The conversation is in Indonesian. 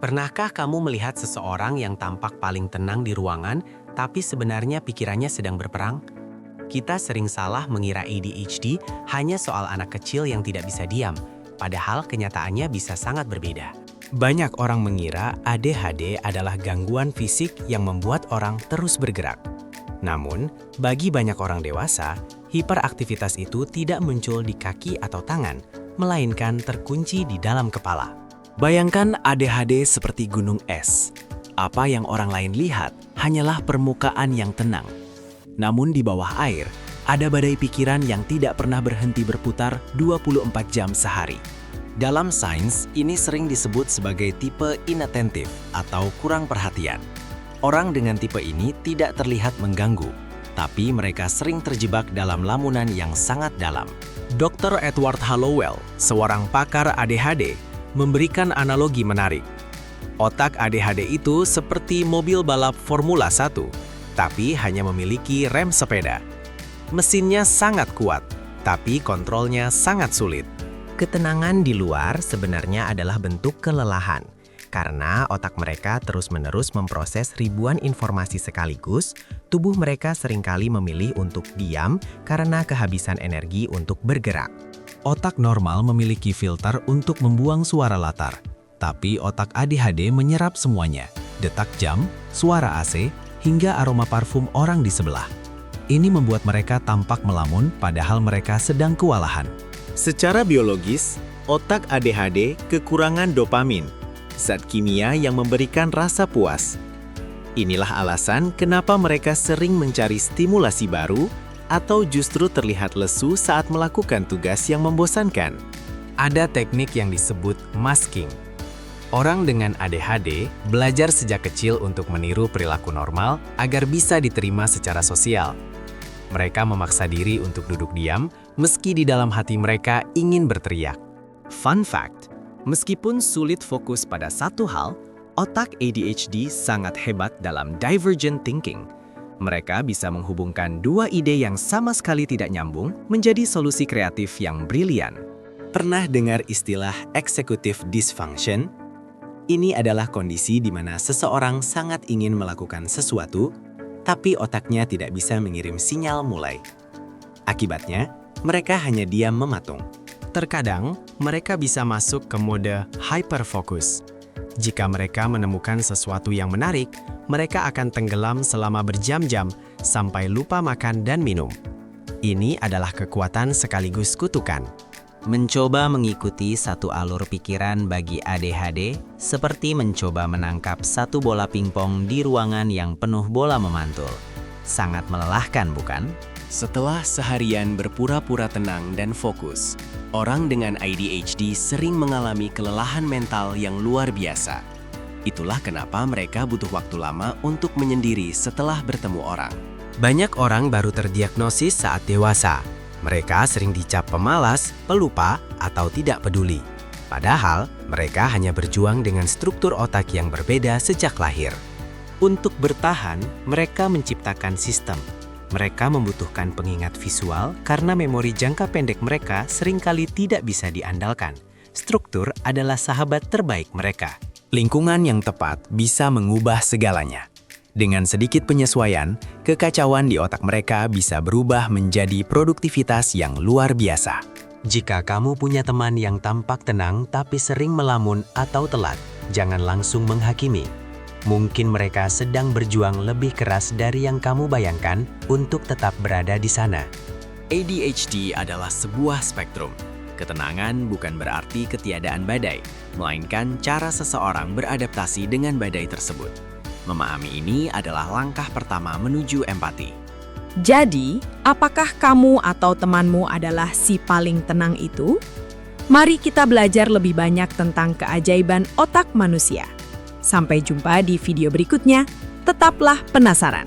Pernahkah kamu melihat seseorang yang tampak paling tenang di ruangan, tapi sebenarnya pikirannya sedang berperang? Kita sering salah mengira ADHD hanya soal anak kecil yang tidak bisa diam, padahal kenyataannya bisa sangat berbeda. Banyak orang mengira ADHD adalah gangguan fisik yang membuat orang terus bergerak. Namun, bagi banyak orang dewasa, hiperaktivitas itu tidak muncul di kaki atau tangan, melainkan terkunci di dalam kepala. Bayangkan ADHD seperti gunung es. Apa yang orang lain lihat hanyalah permukaan yang tenang. Namun di bawah air, ada badai pikiran yang tidak pernah berhenti berputar 24 jam sehari. Dalam sains, ini sering disebut sebagai tipe inattentive atau kurang perhatian. Orang dengan tipe ini tidak terlihat mengganggu, tapi mereka sering terjebak dalam lamunan yang sangat dalam. Dr. Edward Hallowell, seorang pakar ADHD, memberikan analogi menarik. Otak ADHD itu seperti mobil balap Formula 1, tapi hanya memiliki rem sepeda. Mesinnya sangat kuat, tapi kontrolnya sangat sulit. Ketenangan di luar sebenarnya adalah bentuk kelelahan, karena otak mereka terus-menerus memproses ribuan informasi sekaligus. Tubuh mereka seringkali memilih untuk diam karena kehabisan energi untuk bergerak. Otak normal memiliki filter untuk membuang suara latar, tapi otak ADHD menyerap semuanya, detak jam, suara AC, hingga aroma parfum orang di sebelah. Ini membuat mereka tampak melamun padahal mereka sedang kewalahan. Secara biologis, otak ADHD kekurangan dopamin, zat kimia yang memberikan rasa puas. Inilah alasan kenapa mereka sering mencari stimulasi baru atau justru terlihat lesu saat melakukan tugas yang membosankan. Ada teknik yang disebut masking. Orang dengan ADHD belajar sejak kecil untuk meniru perilaku normal agar bisa diterima secara sosial. Mereka memaksa diri untuk duduk diam meski di dalam hati mereka ingin berteriak. Fun fact, meskipun sulit fokus pada satu hal, otak ADHD sangat hebat dalam divergent thinking. Mereka bisa menghubungkan dua ide yang sama sekali tidak nyambung menjadi solusi kreatif yang brilian. Pernah dengar istilah executive dysfunction? Ini adalah kondisi di mana seseorang sangat ingin melakukan sesuatu, tapi otaknya tidak bisa mengirim sinyal mulai. Akibatnya, mereka hanya diam mematung. Terkadang, mereka bisa masuk ke mode hyperfocus. Jika mereka menemukan sesuatu yang menarik, mereka akan tenggelam selama berjam-jam sampai lupa makan dan minum. Ini adalah kekuatan sekaligus kutukan. Mencoba mengikuti satu alur pikiran bagi ADHD seperti mencoba menangkap satu bola pingpong di ruangan yang penuh bola memantul. Sangat melelahkan, bukan? Setelah seharian berpura-pura tenang dan fokus, orang dengan ADHD sering mengalami kelelahan mental yang luar biasa. Itulah kenapa mereka butuh waktu lama untuk menyendiri setelah bertemu orang. Banyak orang baru terdiagnosis saat dewasa. Mereka sering dicap pemalas, pelupa, atau tidak peduli. Padahal, mereka hanya berjuang dengan struktur otak yang berbeda sejak lahir. Untuk bertahan, mereka menciptakan sistem. Mereka membutuhkan pengingat visual karena memori jangka pendek mereka seringkali tidak bisa diandalkan. Struktur adalah sahabat terbaik mereka. Lingkungan yang tepat bisa mengubah segalanya. Dengan sedikit penyesuaian, kekacauan di otak mereka bisa berubah menjadi produktivitas yang luar biasa. Jika kamu punya teman yang tampak tenang tapi sering melamun atau telat, jangan langsung menghakimi. Mungkin mereka sedang berjuang lebih keras dari yang kamu bayangkan untuk tetap berada di sana. ADHD adalah sebuah spektrum. Ketenangan bukan berarti ketiadaan badai, melainkan cara seseorang beradaptasi dengan badai tersebut. Memahami ini adalah langkah pertama menuju empati. Jadi, apakah kamu atau temanmu adalah si paling tenang itu? Mari kita belajar lebih banyak tentang keajaiban otak manusia. Sampai jumpa di video berikutnya. Tetaplah penasaran.